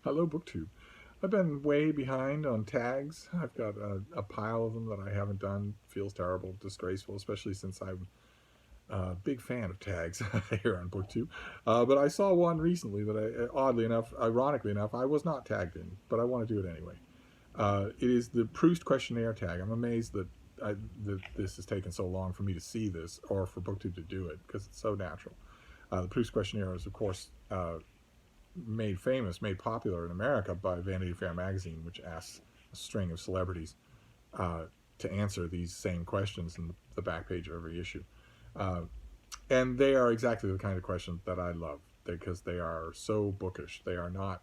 Hello, BookTube. I've been way behind on tags. I've got a pile of them that I haven't done. Feels terrible, disgraceful, especially since I'm a big fan of tags here on BookTube. But I saw one recently that oddly enough, ironically enough, I was not tagged in, but I want to do it anyway. It is the Proust Questionnaire Tag. I'm amazed that this has taken so long for me to see this or for BookTube to do it because it's so natural. The Proust Questionnaire is, of course, made famous, made popular in America by Vanity Fair magazine, which asks a string of celebrities uh, to answer these same questions in the back page of every issue. Uh, and they are exactly the kind of questions that I love because they are so bookish. They are not,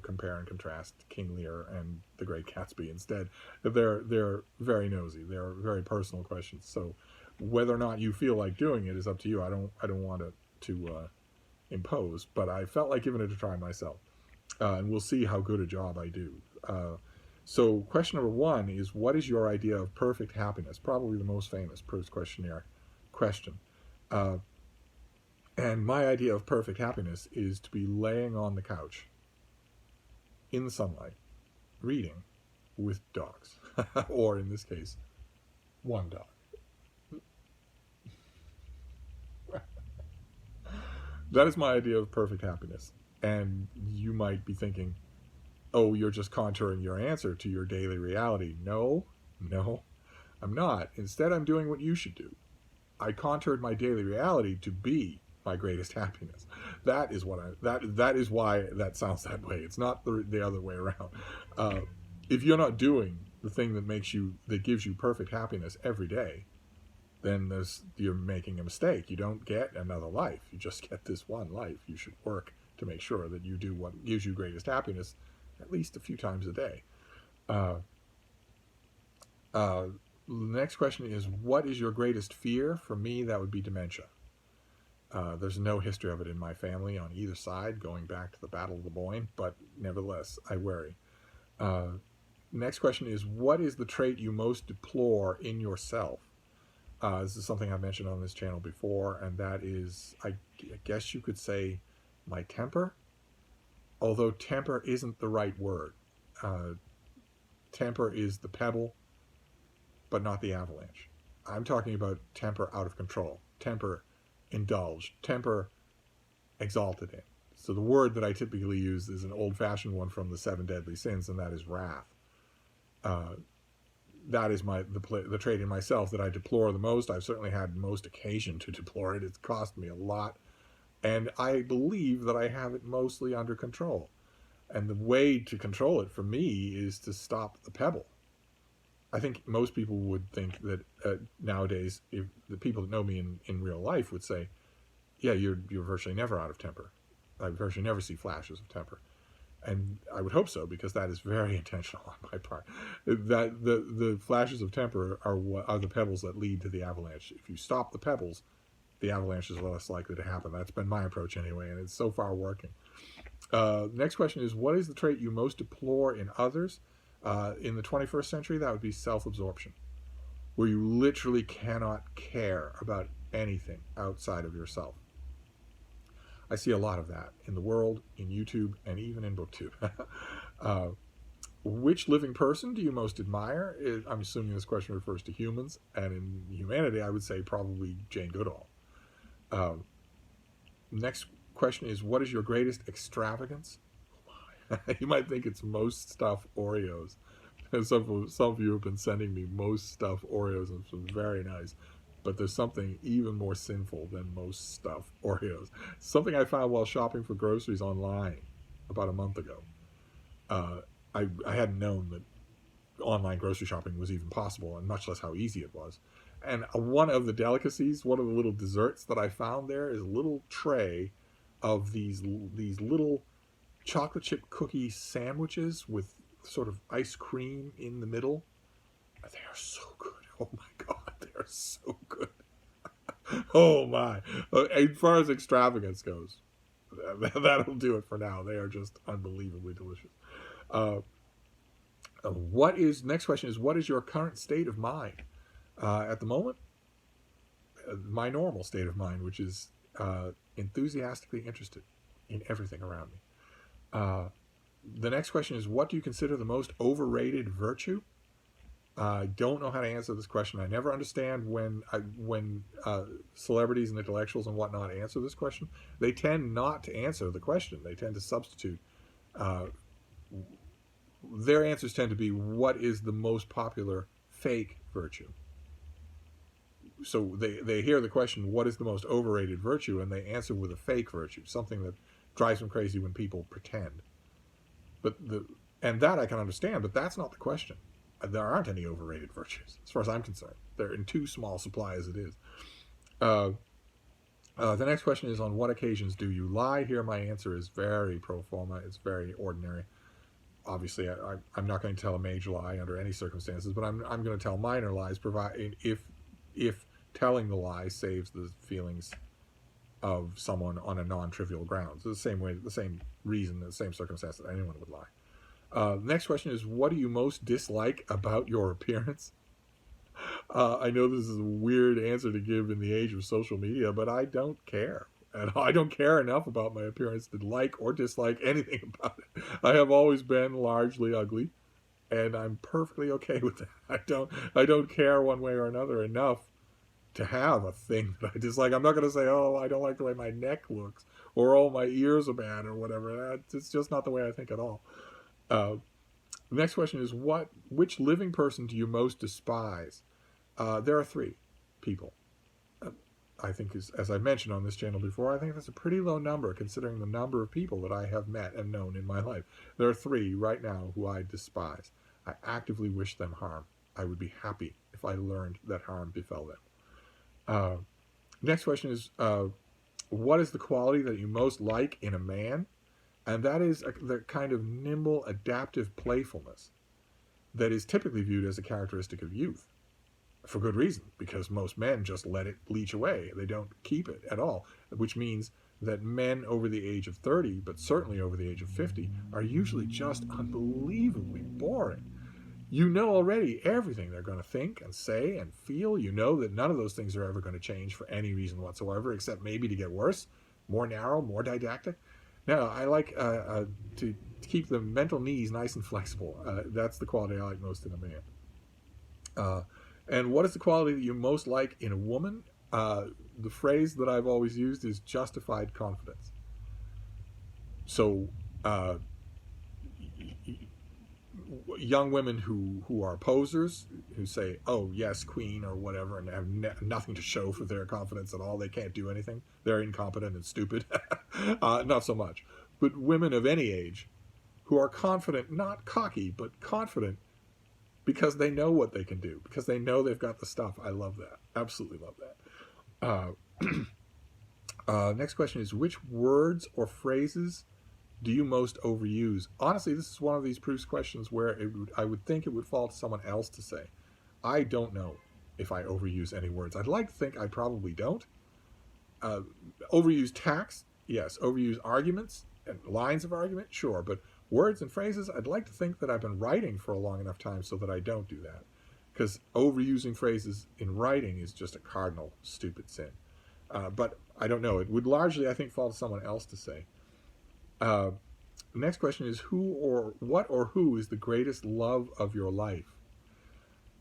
compare and contrast King Lear and The Great Gatsby. Instead, they're very nosy. They're very personal questions. So whether or not you feel like doing it is up to you. I don't want to impose, but I felt like giving it a try myself, and we'll see how good a job I do. So, question number one is, what is your idea of perfect happiness? Probably the most famous Proust questionnaire question. Uh, and my idea of perfect happiness is to be laying on the couch in the sunlight, reading with dogs, or in this case, one dog. That is my idea of perfect happiness. And you might be thinking, oh, you're just contouring your answer to your daily reality. No, no, I'm not. Instead, I'm doing what you should do. I contoured my daily reality to be my greatest happiness. That is what that is why that sounds that way. It's not the other way around. Uh, if you're not doing the thing that gives you perfect happiness every day, then you're making a mistake. You don't get another life. You just get this one life. You should work to make sure that you do what gives you greatest happiness at least a few times a day. Uh, uh, the next question is, what is your greatest fear? For me, that would be dementia. There's no history of it in my family on either side, going back to the Battle of the Boyne, but nevertheless, I worry. Uh, Next question is, what is the trait you most deplore in yourself? This is something I mentioned on this channel before, and that is, I guess you could say, my temper. Although temper isn't the right word. Uh, Temper is the pebble, but not the avalanche. I'm talking about temper out of control, temper indulged, temper exalted in. So the word that I typically use is an old-fashioned one from the Seven Deadly Sins, and that is wrath. Uh, that is the trait in myself that I deplore the most. I've certainly had most occasion to deplore it. It's cost me a lot, and I believe that I have it mostly under control. And the way to control it for me is to stop the pebble. I think most people would think that nowadays, if the people that know me in real life would say, yeah, you're virtually never out of temper. I virtually never see flashes of temper. And I would hope so, because that is very intentional on my part. That the flashes of temper are the pebbles that lead to the avalanche. If you stop the pebbles, the avalanche is less likely to happen. That's been my approach anyway, and it's so far working. Next question is, what is the trait you most deplore in others? In the 21st century, that would be self-absorption, where you literally cannot care about anything outside of yourself. I see a lot of that in the world, in YouTube, and even in BookTube. uh, which living person do you most admire? I'm assuming this question refers to humans, and in humanity, I would say probably Jane Goodall. Um, Next question is, what is your greatest extravagance? You might think it's most stuff Oreos. Some of you have been sending me most stuff Oreos, and it's very nice. But there's something even more sinful than most stuff Oreos. Something I found while shopping for groceries online about a month ago. Uh, I hadn't known that online grocery shopping was even possible, and much less how easy it was. And one of the delicacies, one of the little desserts that I found there, is a little tray of these little chocolate chip cookie sandwiches with sort of ice cream in the middle. They are so good. Oh my god, they are so good. Oh my. As far as extravagance goes, that'll do it for now. They are just unbelievably delicious. Uh, next question is, what is your current state of mind? At the moment, my normal state of mind, which is enthusiastically interested in everything around me. The next question is, what do you consider the most overrated virtue? I don't know how to answer this question. I never understand when celebrities and intellectuals and whatnot answer this question. They tend not to answer the question. They tend to substitute. Uh, their answers tend to be, what is the most popular fake virtue? So they hear the question, what is the most overrated virtue? And they answer with a fake virtue, something that drives them crazy when people pretend. And that I can understand, but that's not the question. There aren't any overrated virtues, as far as I'm concerned. They're in too small supply as it is. The next question is, on what occasions do you lie? Here my answer is very pro forma. It's very ordinary. Obviously, I'm not going to tell a major lie under any circumstances, but I'm going to tell minor lies, if telling the lie saves the feelings of someone on a non-trivial grounds. The same way, the same reason, the same circumstance that anyone would lie. Next question is, what do you most dislike about your appearance? I know this is a weird answer to give in the age of social media, but I don't care. And I don't care enough about my appearance to like or dislike anything about it. I have always been largely ugly, and I'm perfectly okay with that. I don't care one way or another enough to have a thing that I dislike. I'm not going to say, oh, I don't like the way my neck looks, or oh, my ears are bad, or whatever. It's just not the way I think at all. The next question is, which living person do you most despise? There are 3 people. I think, as I mentioned on this channel before, I think that's a pretty low number considering the number of people that I have met and known in my life. There are 3 right now who I despise. I actively wish them harm. I would be happy if I learned that harm befell them. Next question is, what is the quality that you most like in a man? And that is the kind of nimble, adaptive playfulness that is typically viewed as a characteristic of youth. For good reason, because most men just let it leach away. They don't keep it at all, which means that men over the age of 30, but certainly over the age of 50, are usually just unbelievably boring. You know already everything they're going to think and say and feel. You know that none of those things are ever going to change for any reason whatsoever, except maybe to get worse, more narrow, more didactic. No, I like to keep the mental knees nice and flexible. That's the quality I like most in a man. And what is the quality that you most like in a woman? The phrase that I've always used is justified confidence. So young women who are posers, who say, oh, yes, queen, or whatever, and have nothing to show for their confidence at all. They can't do anything. They're incompetent and stupid. Not so much. But women of any age who are confident, not cocky, but confident, because they know what they can do, because they know they've got the stuff. I love that. Absolutely love that. Next question is, which words or phrases do you most overuse? Honestly, this is one of these Proust questions where I would think it would fall to someone else to say. I don't know if I overuse any words. I'd like to think I probably don't. Overuse tax, yes. Overuse arguments and lines of argument, sure. But words and phrases, I'd like to think that I've been writing for a long enough time so that I don't do that. Because overusing phrases in writing is just a cardinal stupid sin. But I don't know. It would largely, I think, fall to someone else to say. The next question is, what or who is the greatest love of your life?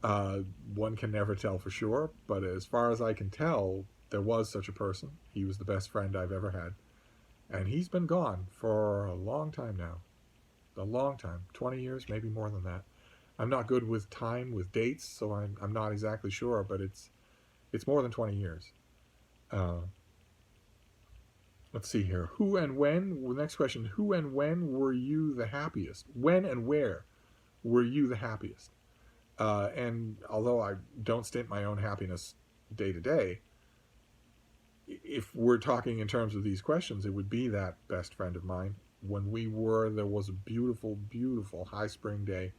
One can never tell for sure, but as far as I can tell, there was such a person. He was the best friend I've ever had. And he's been gone for a long time now. A long time. 20 years, maybe more than that. I'm not good with time, with dates, so I'm not exactly sure, but it's more than 20 years. Let's see here. Who and when? Well, next question. Who and when were you the happiest? When and where were you the happiest? And although I don't stint my own happiness day to day, if we're talking in terms of these questions, it would be that best friend of mine. There was a beautiful, beautiful high spring day,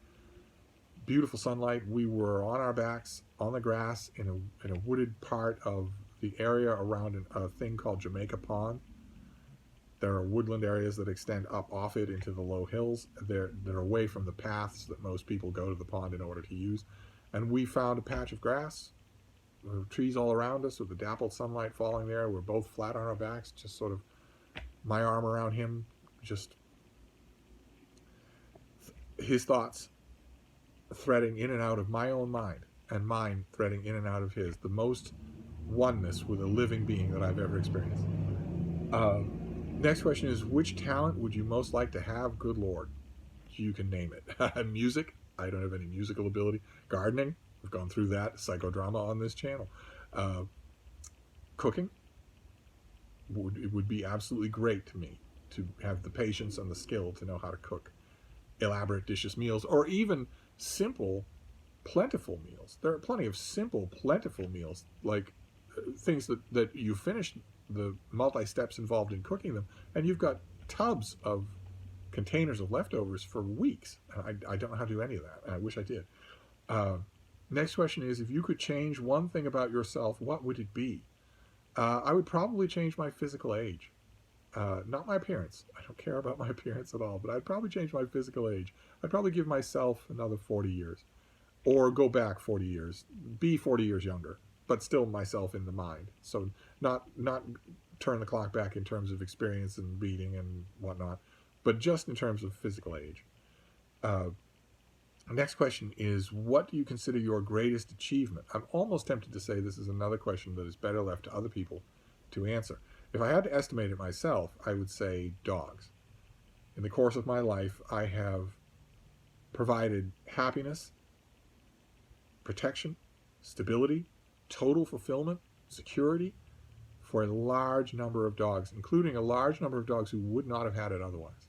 beautiful sunlight. We were on our backs on the grass in a wooded part of the area around a thing called Jamaica Pond. There are woodland areas that extend up off it into the low hills. They're away from the paths that most people go to the pond in order to use. And we found a patch of grass. There were trees all around us with the dappled sunlight falling there. We're both flat on our backs, just sort of my arm around him, just his thoughts threading in and out of my own mind, and mine threading in and out of his. The most oneness with a living being that I've ever experienced. Next question is, which talent would you most like to have? Good Lord. You can name it. Music. I don't have any musical ability. Gardening. We've gone through that. Psychodrama on this channel. Cooking. It would be absolutely great to me to have the patience and the skill to know how to cook elaborate, delicious meals, or even simple, plentiful meals. There are plenty of simple, plentiful meals, like things that you finish the multi-steps involved in cooking them, and you've got tubs of containers of leftovers for weeks. I don't know how to do any of that. I wish I did. Next question is, if you could change one thing about yourself, what would it be? I would probably change my physical age. Not my appearance. I don't care about my appearance at all, but I'd probably change my physical age. I'd probably give myself another 40 years. Or go back 40 years. Be 40 years younger, but still myself in the mind. So not turn the clock back in terms of experience and reading and whatnot, but just in terms of physical age. Next question is, what do you consider your greatest achievement? I'm almost tempted to say this is another question that is better left to other people to answer. If I had to estimate it myself, I would say dogs. In the course of my life, I have provided happiness, protection, stability, total fulfillment, security for a large number of dogs, including a large number of dogs who would not have had it otherwise.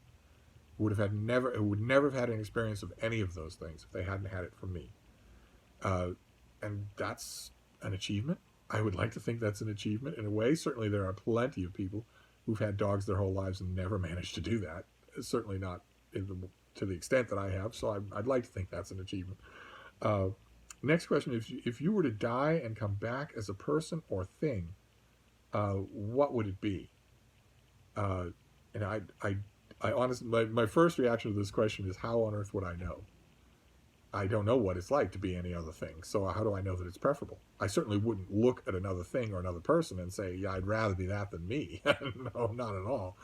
Would never have had an experience of any of those things if they hadn't had it from me. And that's an achievement. I would like to think that's an achievement in a way. Certainly there are plenty of people who've had dogs their whole lives and never managed to do that. Certainly not to the extent that I have, so I'd like to think that's an achievement. Next question is, if you were to die and come back as a person or thing, what would it be? And I honestly, my first reaction to this question is, how on earth would I know? I don't know what it's like to be any other thing, so how do I know that it's preferable? I certainly wouldn't look at another thing or another person and say, yeah, I'd rather be that than me. No, not at all.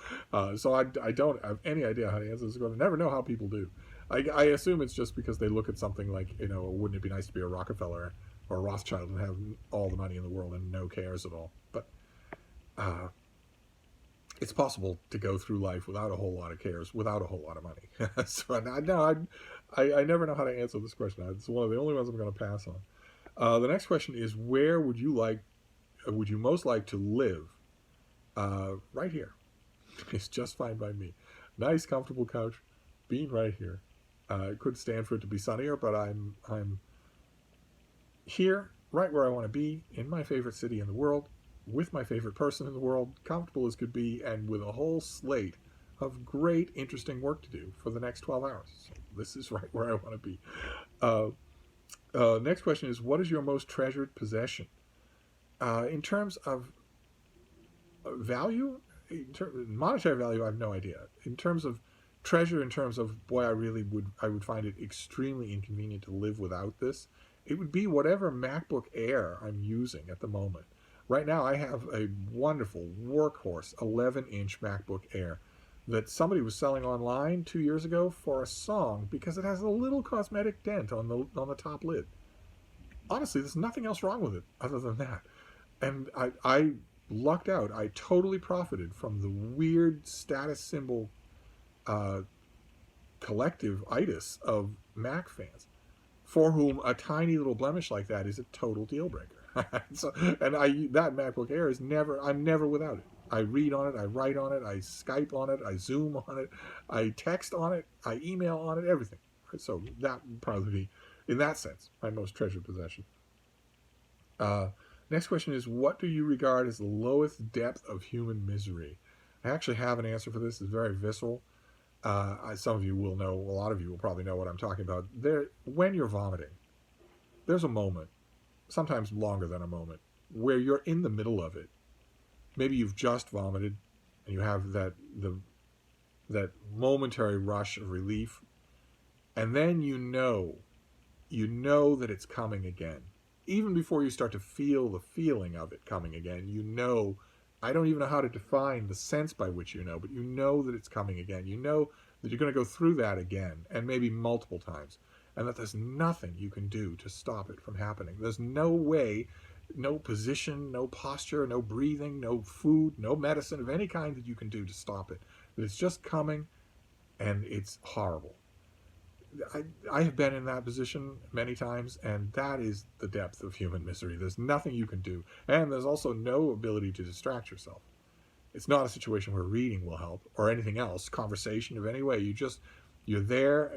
So I don't have any idea how to answer this question. I never know how people do. I assume it's just because they look at something like, wouldn't it be nice to be a Rockefeller or a Rothschild and have all the money in the world and no cares at all. But it's possible to go through life without a whole lot of cares, without a whole lot of money. So I never know how to answer this question. It's one of the only ones I'm going to pass on. The next question is, where would you most like to live? Right here. It's just fine by me. Nice, comfortable couch, being right here. It could stand for it to be sunnier, but I'm here, right where I want to be, in my favorite city in the world, with my favorite person in the world, comfortable as could be, and with a whole slate of great, interesting work to do for the next 12 hours. So this is right where I want to be. Next question is, what is your most treasured possession? In terms of value, monetary value, I have no idea. In terms of treasure, in terms of, boy, I would find it extremely inconvenient to live without this, it would be whatever MacBook Air I'm using at the moment. Right now, I have a wonderful workhorse 11-inch MacBook Air that somebody was selling online 2 years ago for a song because it has a little cosmetic dent on the top lid. Honestly, there's nothing else wrong with it other than that. And I lucked out. I totally profited from the weird status symbol collective itis of Mac fans, for whom a tiny little blemish like that is a total deal breaker. So, and that MacBook Air I'm never without it. I read on it, I write on it, I Skype on it, I Zoom on it, I text on it, I email on it, everything. So that would probably be, in that sense, my most treasured possession. Next question is, what do you regard as the lowest depth of human misery? I actually have an answer for this. It's very visceral. Some of you will know, a lot of you will probably know what I'm talking about. When you're vomiting, there's a moment, sometimes longer than a moment, where you're in the middle of it. Maybe you've just vomited and you have that momentary rush of relief, and then you know that it's coming again. Even before you start to feel the feeling of it coming again, I don't even know how to define the sense by which but you know that it's coming again. You know that you're going to go through that again, and maybe multiple times, and that there's nothing you can do to stop it from happening. There's no way, no position, no posture, no breathing, no food, no medicine of any kind that you can do to stop it. It's just coming, and it's horrible. I have been in that position many times, and that is the depth of human misery. There's nothing you can do, and there's also no ability to distract yourself. It's not a situation where reading will help or anything else, conversation of any way. You're there,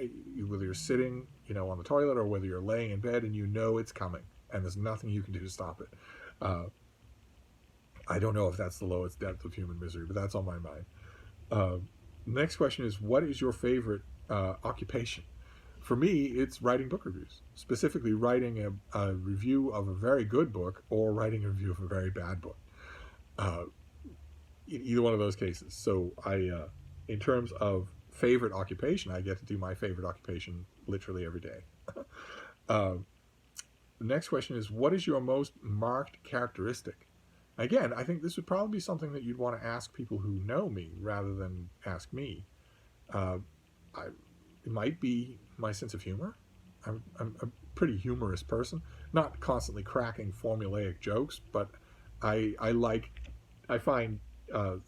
whether you're sitting, on the toilet or whether you're laying in bed, and you know it's coming, and there's nothing you can do to stop it. I don't know if that's the lowest depth of human misery, but that's on my mind. Next question is, what is your favorite occupation? For me, it's writing book reviews, specifically writing a review of a very good book or writing a review of a very bad book. Either one of those cases. So in terms of favorite occupation, I get to do my favorite occupation literally every day. The next question is, what is your most marked characteristic? Again, I think this would probably be something that you'd want to ask people who know me rather than ask me. It might be my sense of humor. I'm a pretty humorous person, not constantly cracking formulaic jokes, but I find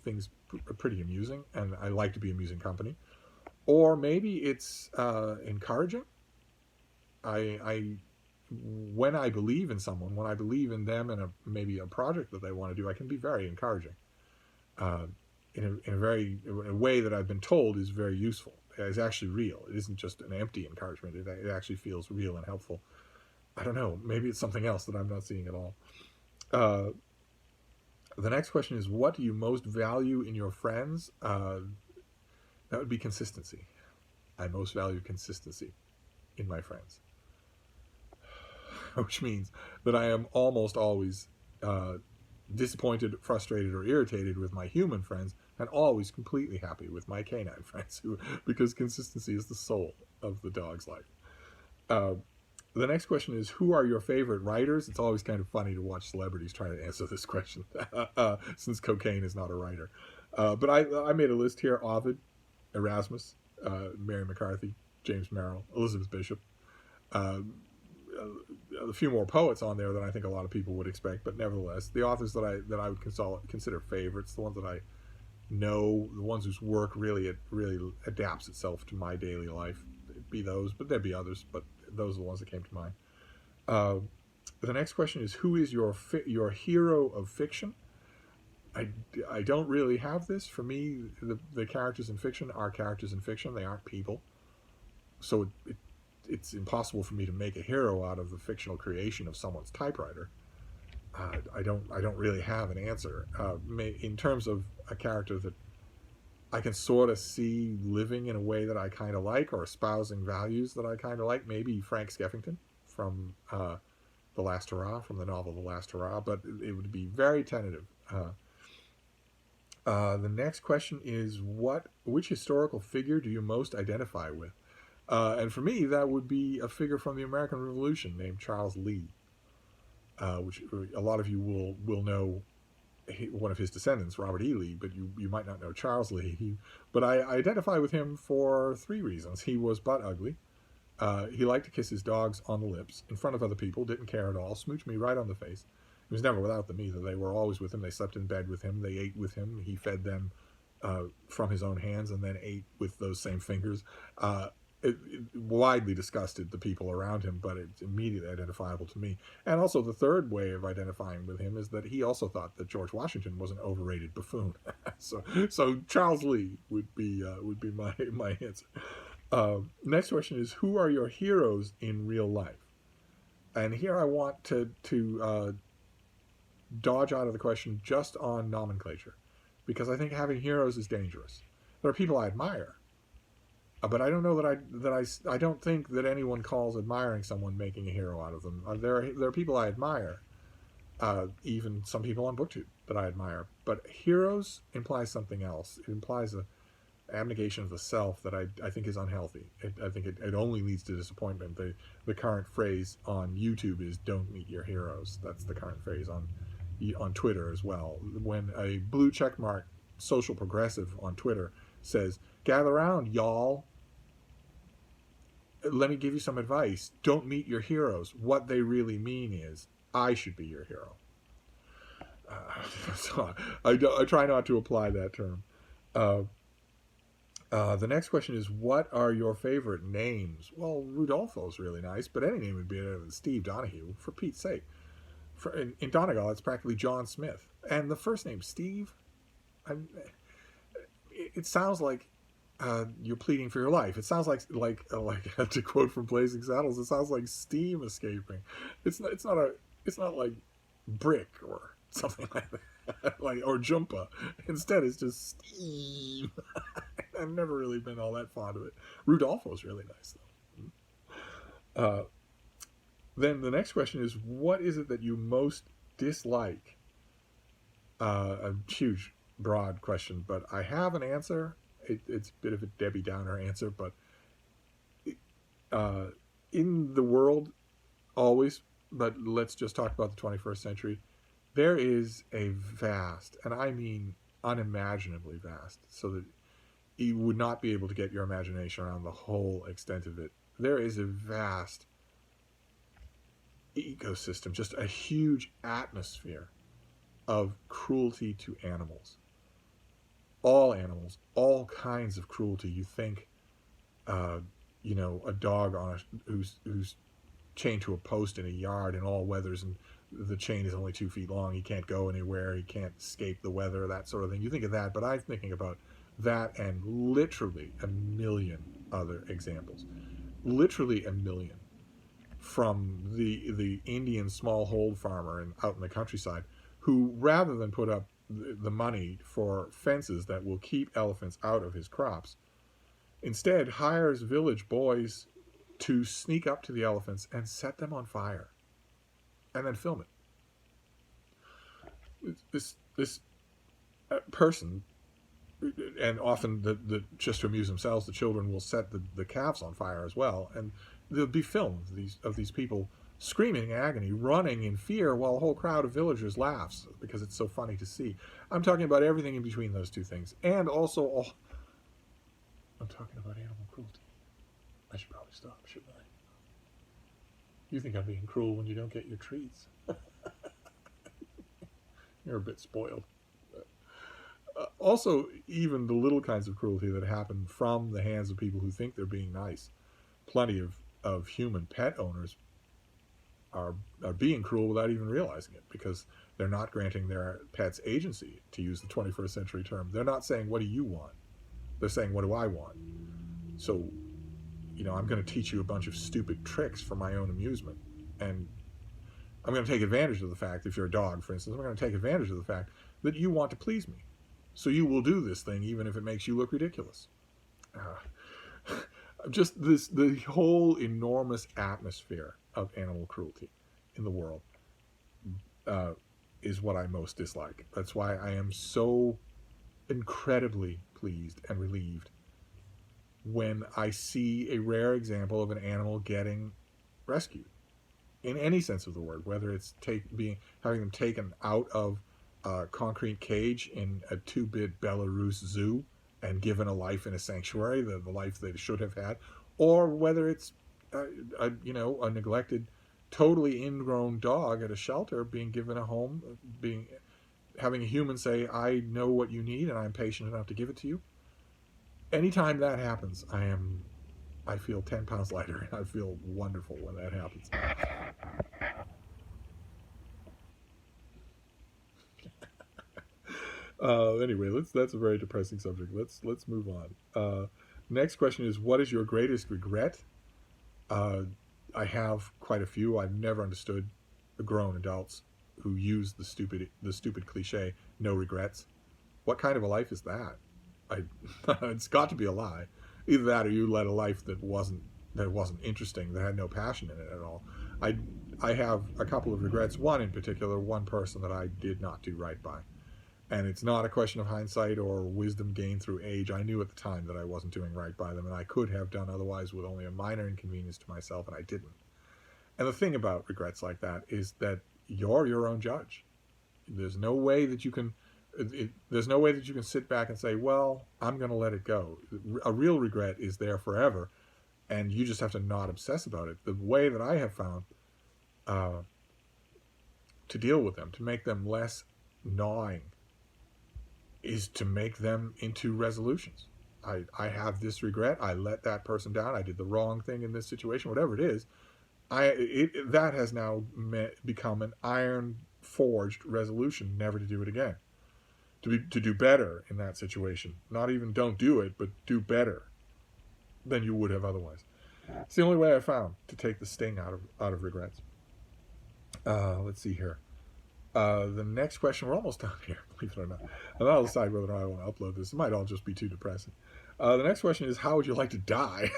things pretty amusing, and I like to be amusing company. Or maybe it's encouraging. When I believe in someone, when I believe in them and maybe a project that they want to do, I can be very encouraging. In a way that I've been told is very useful. It's actually real. It isn't just an empty encouragement. It actually feels real and helpful. I don't know. Maybe it's something else that I'm not seeing at all. The next question is, what do you most value in your friends? That would be consistency. I most value consistency in my friends. Which means that I am almost always disappointed, frustrated, or irritated with my human friends, and always completely happy with my canine friends, because consistency is the soul of the dog's life. The next question is, who are your favorite writers? It's always kind of funny to watch celebrities try to answer this question, since cocaine is not a writer. But I made a list here: Ovid, Erasmus, Mary McCarthy, James Merrill, Elizabeth Bishop. A few more poets on there than I think a lot of people would expect, but nevertheless, the authors that I would consider favorites, the ones that I know, the ones whose work really adapts itself to my daily life, it'd be those, but there'd be others, but those are the ones that came to mind. The next question is, who is your hero of fiction? I don't really have this. For me, the characters in fiction are characters in fiction. They aren't people. So it's impossible for me to make a hero out of the fictional creation of someone's typewriter. I don't really have an answer. In terms of a character that I can sort of see living in a way that I kind of like, or espousing values that I kind of like, maybe Frank Skeffington from The Last Hurrah, from the novel The Last Hurrah, but it would be very tentative. The next question is, which historical figure do you most identify with? And for me, that would be a figure from the American Revolution named Charles Lee, which a lot of you will know one of his descendants, Robert E. Lee, but you might not know Charles Lee. But I identify with him for 3 reasons. He was butt ugly. He liked to kiss his dogs on the lips in front of other people, didn't care at all, smooched me right on the face. He was never without them either. They were always with him. They slept in bed with him. They ate with him. He fed them from his own hands and then ate with those same fingers. It widely disgusted the people around him, but it's immediately identifiable to me. And also the third way of identifying with him is that he also thought that George Washington was an overrated buffoon. so Charles Lee would be my answer. Next question is, who are your heroes in real life? And here I want to dodge out of the question just on nomenclature, because I think having heroes is dangerous. There are people I admire, but I don't know I don't think that anyone calls admiring someone making a hero out of them. There are people I admire, even some people on BookTube that I admire. But heroes implies something else. It implies a abnegation of the self that I think is unhealthy. I think it only leads to disappointment. The current phrase on YouTube is "don't meet your heroes." That's the current phrase on Twitter as well. When a blue checkmark social progressive on Twitter says Gather around, y'all. Let me give you some advice. Don't meet your heroes. What they really mean is, I should be your hero. So I try not to apply that term. The next question is, what are your favorite names? Well, Rudolfo's really nice, but any name would be better than Steve Donoghue, for Pete's sake. In Donegal, it's practically John Smith. And the first name, Steve, it sounds like you're pleading for your life. It sounds like to quote from Blazing Saddles, it sounds like steam escaping. It's not like brick or something like that, or jumpa. Instead, it's just steam. I've never really been all that fond of it. Rudolfo's really nice though. Then the next question is, what is it that you most dislike? A huge, broad question, but I have an answer. It's a bit of a Debbie Downer answer, but in the world, always, but let's just talk about the 21st century, there is a vast, and I mean unimaginably vast, so that you would not be able to get your imagination around the whole extent of it. There is a vast ecosystem, just a huge atmosphere of cruelty to animals. All animals, all kinds of cruelty. You think, a dog who's chained to a post in a yard in all weathers, and the chain is only 2 feet long. He can't go anywhere. He can't escape the weather, that sort of thing. You think of that, but I'm thinking about that and literally a million other examples. Literally a million. From the Indian smallhold farmer out in the countryside, who, rather than put up the money for fences that will keep elephants out of his crops, instead hires village boys to sneak up to the elephants and set them on fire and then film it. This person, and often just to amuse themselves, the children will set the calves on fire as well, and there'll be films of these people screaming in agony, running in fear, while a whole crowd of villagers laughs because it's so funny to see. I'm talking about everything in between those two things, and also I'm talking about animal cruelty. I should probably stop, shouldn't I? You think I'm being cruel when you don't get your treats. You're a bit spoiled. Also, even the little kinds of cruelty that happen from the hands of people who think they're being nice. Plenty of human pet owners are being cruel without even realizing it, because they're not granting their pets agency, to use the 21st century term. They're not saying, what do you want? They're saying, what do I want? So, I'm going to teach you a bunch of stupid tricks for my own amusement. And I'm going to take advantage of the fact, if you're a dog, for instance, I'm going to take advantage of the fact that you want to please me. So you will do this thing even if it makes you look ridiculous. Just the whole enormous atmosphere of animal cruelty in the world is what I most dislike. That's why I am so incredibly pleased and relieved when I see a rare example of an animal getting rescued, in any sense of the word, whether it's having them taken out of a concrete cage in a 2-bit Belarus zoo and given a life in a sanctuary, the life they should have had, or whether it's a neglected, totally ingrown dog at a shelter being given a home, having a human say, I know what you need and I'm patient enough to give it to you. Anytime that happens, I feel 10 pounds lighter, and I feel wonderful when that happens. Anyway, that's a very depressing subject. Let's move on. Next question is, what is your greatest regret? I have quite a few. I've never understood the grown adults who use the stupid cliche, no regrets. What kind of a life is that? It's got to be a lie. Either that, or you led a life that wasn't interesting, that had no passion in it at all. I have a couple of regrets. One in particular, one person that I did not do right by. And it's not a question of hindsight or wisdom gained through age. I knew at the time that I wasn't doing right by them, and I could have done otherwise with only a minor inconvenience to myself, and I didn't. And the thing about regrets like that is that you're your own judge. There's no way that you can There's no way that you can sit back and say, well, I'm going to let it go. A real regret is there forever, and you just have to not obsess about it. The way that I have found to deal with them, to make them less gnawing, is to make them into resolutions. I have this regret. I let that person down. I did the wrong thing in this situation, whatever it is. That has now become an iron-forged resolution never to do it again. To do better in that situation. Not even don't do it, but do better than you would have otherwise. It's the only way I found to take the sting out of regrets. Let's see here. The next question, we're almost done here, believe it or not. And I'll decide whether or not I want to upload this. It might all just be too depressing. The next question is, how would you like to die?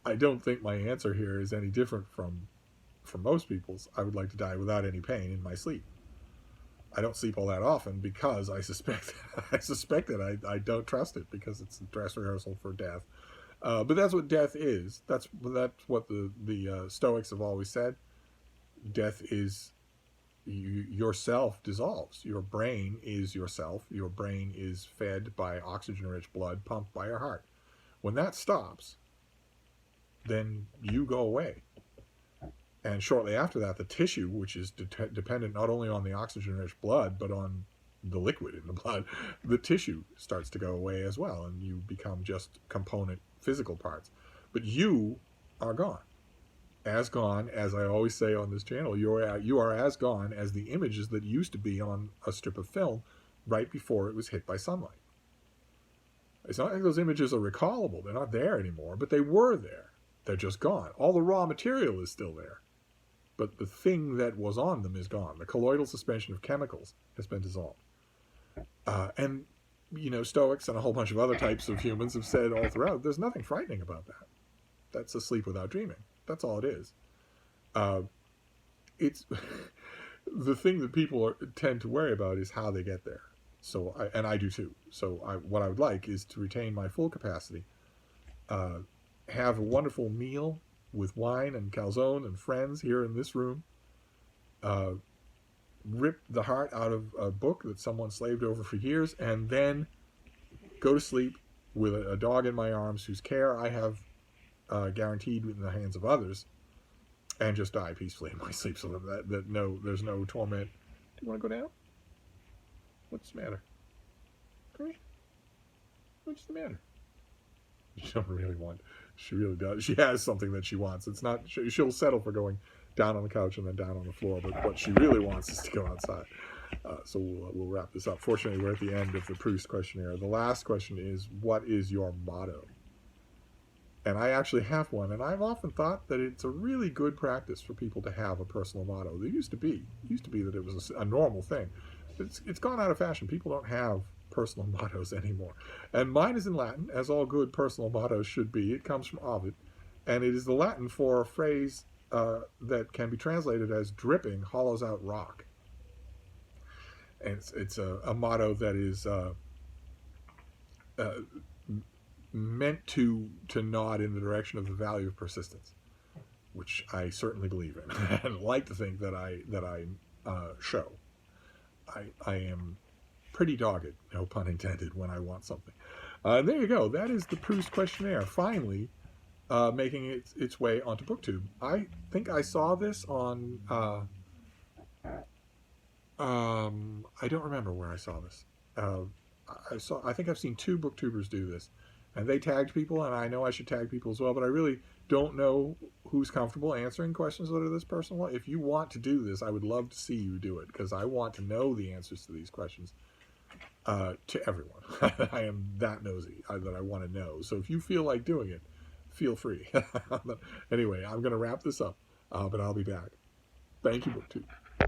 I don't think my answer here is any different from most people's. I would like to die without any pain in my sleep. I don't sleep all that often because I suspect that I don't trust it, because it's a dress rehearsal for death. But that's what death is. That's what the Stoics have always said. Death is yourself dissolves. Your brain is yourself. Your brain is fed by oxygen-rich blood pumped by your heart. When that stops, then you go away. And shortly after that, the tissue, which is dependent not only on the oxygen-rich blood, but on the liquid in the blood, the tissue starts to go away as well, and you become just component physical parts. But you are gone. As gone, as I always say on this channel, you are as gone as the images that used to be on a strip of film right before it was hit by sunlight. It's not like those images are recallable. They're not there anymore, but they were there. They're just gone. All the raw material is still there, but the thing that was on them is gone. The colloidal suspension of chemicals has been dissolved. And, Stoics and a whole bunch of other types of humans have said all throughout, there's nothing frightening about that. That's a sleep without dreaming. That's all it is. It's the thing that people tend to worry about is how they get there. So, I do too. So what I would like is to retain my full capacity, have a wonderful meal with wine and calzone and friends here in this room, rip the heart out of a book that someone slaved over for years, and then go to sleep with a dog in my arms whose care I have guaranteed in the hands of others, and just die peacefully in my sleep, so that there's no torment. Do you want to go down? What's the matter? Come What's the matter? She don't really want. She really does. She has something that she wants. It's not. She'll settle for going down on the couch and then down on the floor. But what she really wants is to go outside. So we'll wrap this up. Fortunately, we're at the end of the Proust questionnaire. The last question is, what is your motto? And I actually have one, and I've often thought that it's a really good practice for people to have a personal motto. There used to be that it was a normal thing. It's gone out of fashion. People don't have personal mottos anymore. And mine is in Latin, as all good personal mottos should be. It comes from Ovid, and it is the Latin for a phrase that can be translated as dripping hollows out rock. And it's a motto that is meant to nod in the direction of the value of persistence, which I certainly believe in, and like to think that I show. I am pretty dogged, no pun intended, when I want something. There you go. That is the Proust Questionnaire, finally making its way onto BookTube. I think I saw this on... I don't remember where I saw this. I think I've seen 2 booktubers do this, and they tagged people, and I know I should tag people as well, but I really don't know who's comfortable answering questions that are this personal. If you want to do this, I would love to see you do it, because I want to know the answers to these questions to everyone. I am that nosy that I want to know. So if you feel like doing it, feel free. Anyway, I'm going to wrap this up, but I'll be back. Thank you, BookTube.